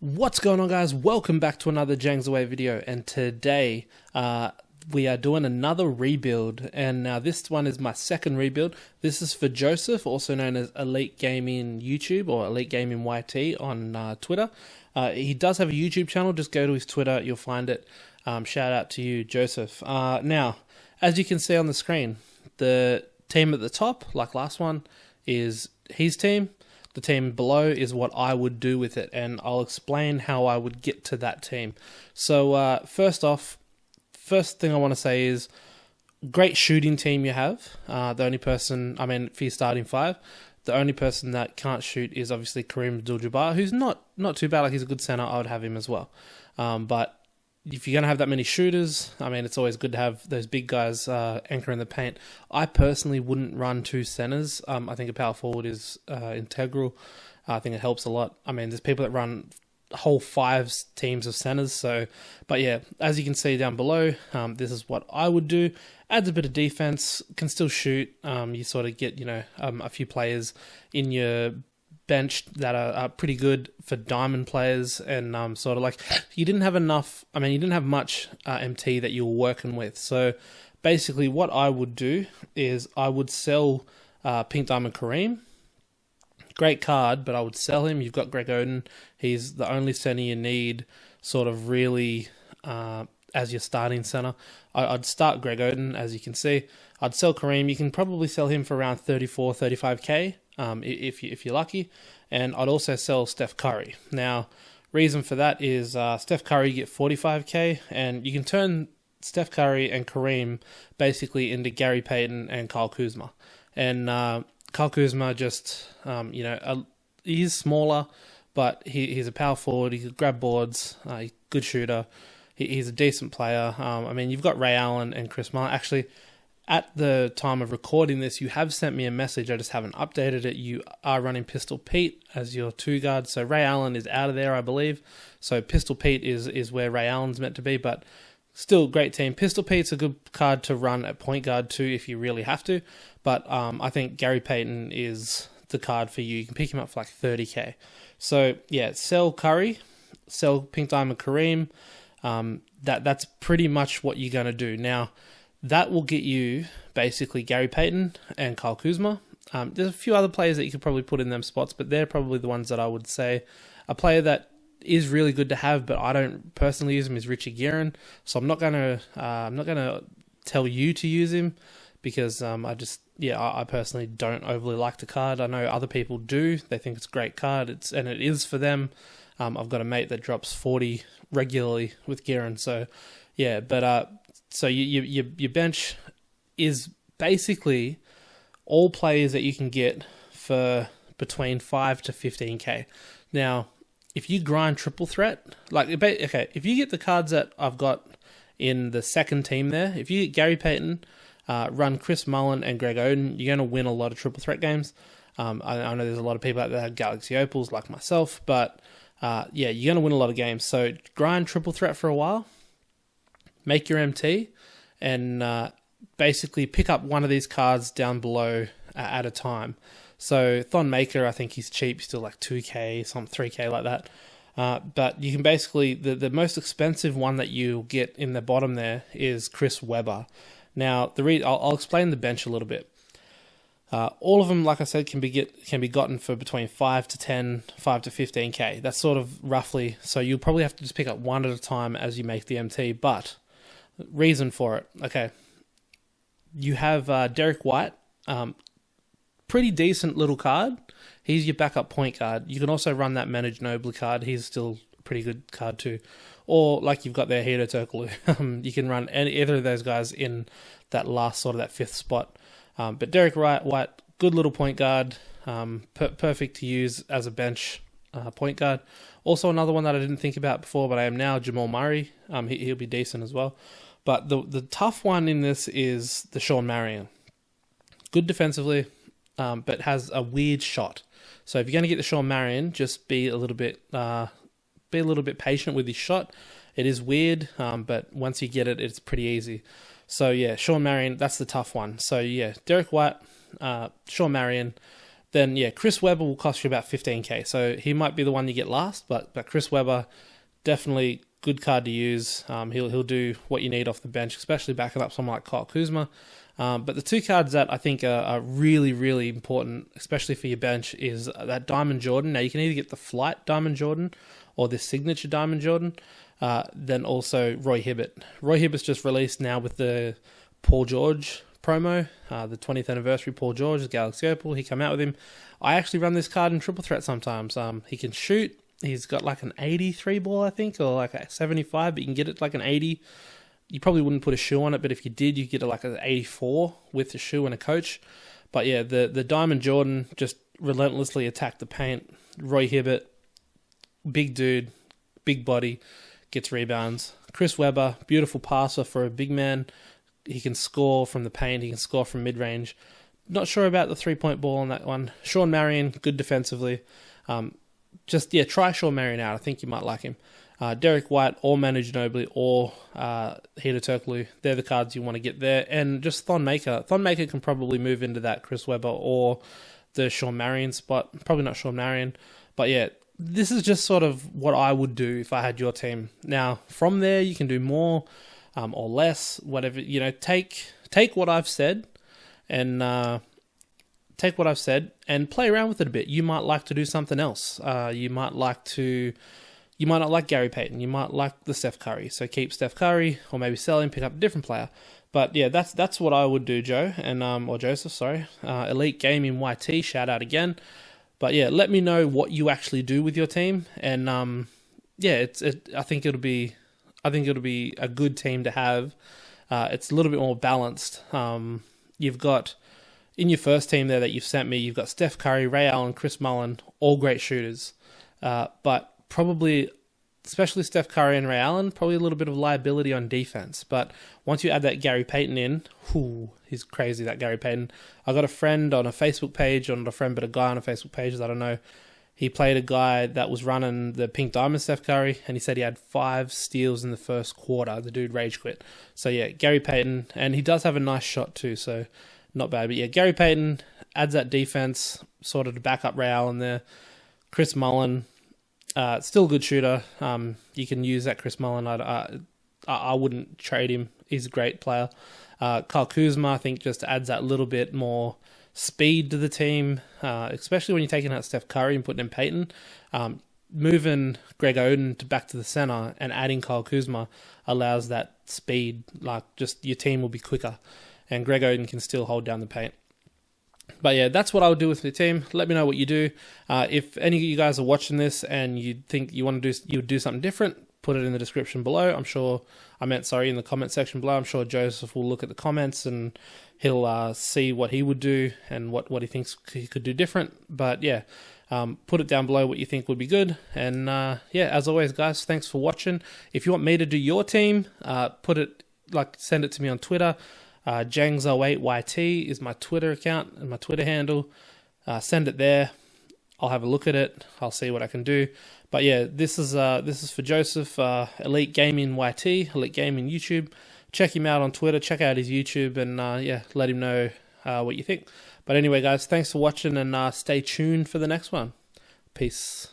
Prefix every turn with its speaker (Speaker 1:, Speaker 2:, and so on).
Speaker 1: What's going on, guys? Welcome back to another Jangs Away video, and today we are doing another rebuild, and now this one is my second rebuild. This is for Joseph, also known as Elite Gaming YouTube or Elite Gaming YT on Twitter. He does have a YouTube channel. Just go to his Twitter, you'll find it. Shout out to you, Joseph. Now, as you can see on the screen, the team at the top, like last one, is his team. The team below is what I would do with it, and I'll explain how I would get to that team. So first thing I want to say is, great shooting team you have. The only person, for your starting five, the only person that can't shoot is obviously Kareem Abdul-Jabbar, who's not too bad. Like, he's a good center. I would have him as well. But if you're going to have that many shooters, it's always good to have those big guys anchoring the paint. I personally wouldn't run two centers. I think a power forward is integral. I think it helps a lot. There's people that run whole five teams of centers. So, but yeah, as you can see down below, this is what I would do. Adds a bit of defense, can still shoot. You sort of get, a few players in your bench that are pretty good for diamond players, and sort of like you didn't have enough. You didn't have much MT that you were working with. So basically, what I would do is I would sell Pink Diamond Kareem. Great card, but I would sell him. You've got Greg Oden. He's the only center you need, sort of really, as your starting center. I'd start Greg Oden, as you can see. I'd sell Kareem. You can probably sell him for around 34, 35k. If you're lucky, and I'd also sell Steph Curry. Now, reason for that is Steph Curry, you get 45k, and you can turn Steph Curry and Kareem basically into Gary Payton and Kyle Kuzma. And Kyle Kuzma just, he's smaller, but he's a power forward. He can grab boards. Good shooter. He's a decent player. You've got Ray Allen and Chris Mullin. Actually, at the time of recording this, you have sent me a message. I just haven't updated it. You are running Pistol Pete as your two guard. So Ray Allen is out of there, I believe. So Pistol Pete is where Ray Allen's meant to be, but still great team. Pistol Pete's a good card to run at point guard too if you really have to. But I think Gary Payton is the card for you. You can pick him up for like 30k. So yeah, sell Curry, sell Pink Diamond Kareem. That's pretty much what you're going to do. Now, that will get you basically Gary Payton and Kyle Kuzma. There's a few other players that you could probably put in them spots, but they're probably the ones that I would say. A player that is really good to have, but I don't personally use him, is Richie Guerin. So I'm not gonna tell you to use him because I personally don't overly like the card. I know other people do. They think it's a great card. It is for them. I've got a mate that drops 40 regularly with Guerin. So yeah, but so your bench is basically all players that you can get for between 5 to 15k. Now, if you grind triple threat, if you get the cards that I've got in the second team there, if you get Gary Payton, run Chris Mullin and Greg Oden, you're going to win a lot of triple threat games. I know there's a lot of people out there that have Galaxy Opals like myself, but you're going to win a lot of games. So grind triple threat for a while. Make your MT, and basically pick up one of these cards down below at a time. So Thon Maker, I think he's cheap, still like 2k, some 3k like that. But you can basically, the most expensive one that you get in the bottom there is Chris Webber. Now, I'll explain the bench a little bit. All of them, like I said, can be gotten for between 5 to 10, 5 to 15k. That's sort of roughly. So you'll probably have to just pick up one at a time as you make the MT. But reason for it, okay. You have Derek White, pretty decent little card. He's your backup point guard. You can also run that Manu Ginobili card. He's still a pretty good card too. Or like you've got there, Hedo Turkoglu. You can run either of those guys in that last sort of that fifth spot. But Derek White, good little point guard, perfect to use as a bench point guard. Also another one that I didn't think about before, but I am now, Jamal Murray. He'll be decent as well. But the tough one in this is the Sean Marion. Good defensively, but has a weird shot. So if you're going to get the Sean Marion, just be a little bit patient with his shot. It is weird, but once you get it, it's pretty easy. So yeah, Sean Marion, that's the tough one. So yeah, Derek White, Sean Marion. then yeah, Chris Webber will cost you about 15k. So he might be the one you get last, but Chris Webber, definitely good card to use. He'll do what you need off the bench, especially backing up someone like Kyle Kuzma. But the two cards that I think are really, really important, especially for your bench, is that Diamond Jordan. Now, you can either get the Flight Diamond Jordan or the Signature Diamond Jordan. Then also Roy Hibbert. Roy Hibbert's just released now with the Paul George promo, the 20th anniversary Paul George, the Galaxy Opal. He come out with him. I actually run this card in triple threat sometimes. He can shoot. He's got like an 83 ball, I think, or like a 75, but you can get it like an 80. You probably wouldn't put a shoe on it, but if you did, you get it like an 84 with a shoe and a coach. But yeah, the Diamond Jordan just relentlessly attacked the paint. Roy Hibbert, big dude, big body, gets rebounds. Chris Webber, beautiful passer for a big man. He can score from the paint. He can score from mid-range. Not sure about the three-point ball on that one. Sean Marion, good defensively. Try Sean Marion out. I think you might like him. Derek White or Manu Ginobili or Hedo Turkoglu, they're the cards you want to get there. And just Thon Maker. Thon Maker can probably move into that Chris Webber or the Sean Marion spot. Probably not Sean Marion. But yeah, this is just sort of what I would do if I had your team. Now, from there, you can do more or less, whatever. You know, take what I've said and play around with it a bit. You might like to do something else. You might not like Gary Payton. You might like the Steph Curry. So keep Steph Curry, or maybe sell him, pick up a different player. But yeah, that's what I would do, Joe, or Joseph, sorry. Elite Gaming YT, shout out again. But yeah, let me know what you actually do with your team, and I think it'll be a good team to have. It's a little bit more balanced. You've got in your first team there that you've sent me, you've got Steph Curry, Ray Allen, Chris Mullin, all great shooters. But probably, especially Steph Curry and Ray Allen, probably a little bit of liability on defense. But once you add that Gary Payton in, he's crazy, that Gary Payton. I got a friend on a Facebook page, or not a friend, but a guy on a Facebook page that I don't know. He played a guy that was running the Pink Diamond Steph Curry, and he said he had 5 steals in the first quarter. The dude rage quit. So yeah, Gary Payton, and he does have a nice shot too, so not bad. But yeah, Gary Payton adds that defense, sort of to back up Ray Allen there. Chris Mullin, still a good shooter. You can use that Chris Mullin. I wouldn't trade him. He's a great player. Kyle Kuzma, I think, just adds that little bit more speed to the team, especially when you're taking out Steph Curry and putting in Payton. Moving Greg Oden back to the center and adding Kyle Kuzma allows that speed. Like, just your team will be quicker, and Greg Oden can still hold down the paint. But yeah, that's what I would do with the team. Let me know what you do. If any of you guys are watching this and you think you would do something different, put it in the description below. In the comment section below. I'm sure Joseph will look at the comments and he'll see what he would do and what he thinks he could do different. But yeah, put it down below what you think would be good. And yeah, as always, guys, thanks for watching. If you want me to do your team, send it to me on Twitter. Jangs08YT is my Twitter account and my Twitter handle. Send it there. I'll have a look at it. I'll see what I can do. But yeah, this is for Joseph, Elite Gaming YT, Elite Gaming YouTube. Check him out on Twitter. Check out his YouTube, and let him know what you think. But anyway, guys, thanks for watching, and stay tuned for the next one. Peace.